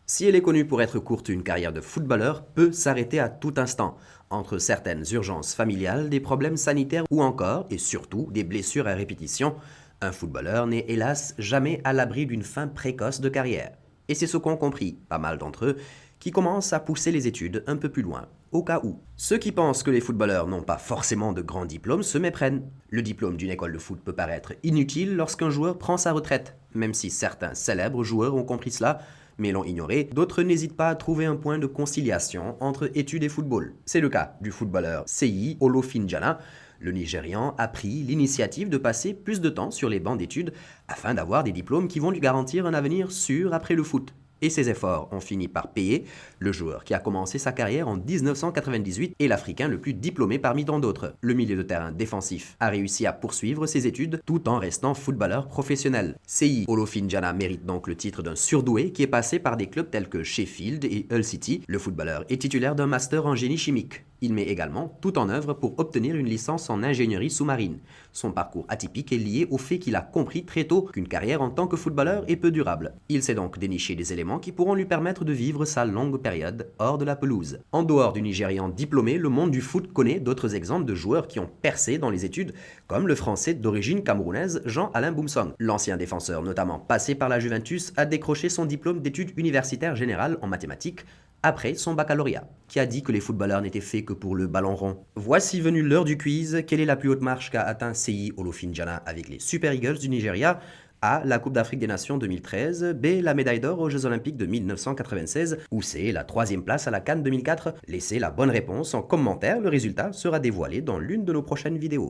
Si elle est connue pour être courte, une carrière de footballeur peut s'arrêter à tout instant, entre certaines urgences familiales, des problèmes sanitaires ou encore, et surtout, des blessures à répétition. Un footballeur n'est hélas jamais à l'abri d'une fin précoce de carrière. Et c'est ce qu'ont compris pas mal d'entre eux, qui commencent à pousser les études un peu plus loin, au cas où. Ceux qui pensent que les footballeurs n'ont pas forcément de grands diplômes se méprennent. Le diplôme d'une école de foot peut paraître inutile lorsqu'un joueur prend sa retraite, même si certains célèbres joueurs ont compris cela, mais l'ont ignoré, d'autres n'hésitent pas à trouver un point de conciliation entre études et football. C'est le cas du footballeur Seyi Olofinjana. Le Nigérian a pris l'initiative de passer plus de temps sur les bancs d'études afin d'avoir des diplômes qui vont lui garantir un avenir sûr après le foot. Et ses efforts ont fini par payer. Le joueur qui a commencé sa carrière en 1998 est l'Africain le plus diplômé parmi tant d'autres. Le milieu de terrain défensif a réussi à poursuivre ses études tout en restant footballeur professionnel. Seyi Olofinjana mérite donc le titre d'un surdoué qui est passé par des clubs tels que Sheffield et Hull City. Le footballeur est titulaire d'un master en génie chimique. Il met également tout en œuvre pour obtenir une licence en ingénierie sous-marine. Son parcours atypique est lié au fait qu'il a compris très tôt qu'une carrière en tant que footballeur est peu durable. Il s'est donc déniché des éléments qui pourront lui permettre de vivre sa longue période hors de la pelouse. En dehors du Nigérian diplômé, le monde du foot connaît d'autres exemples de joueurs qui ont percé dans les études, comme le Français d'origine camerounaise Jean-Alain Boumsong. L'ancien défenseur, notamment passé par la Juventus, a décroché son diplôme d'études universitaires générales en mathématiques après son baccalauréat. Qui a dit que les footballeurs n'étaient faits que pour le ballon rond? Voici venue l'heure du quiz. Quelle est la plus haute marche qu'a atteint Seyi Olofinjana avec les Super Eagles du Nigeria? A. La Coupe d'Afrique des Nations 2013. B. La médaille d'or aux Jeux Olympiques de 1996. Ou C. La troisième place à la CAN 2004. Laissez la bonne réponse en commentaire. Le résultat sera dévoilé dans l'une de nos prochaines vidéos.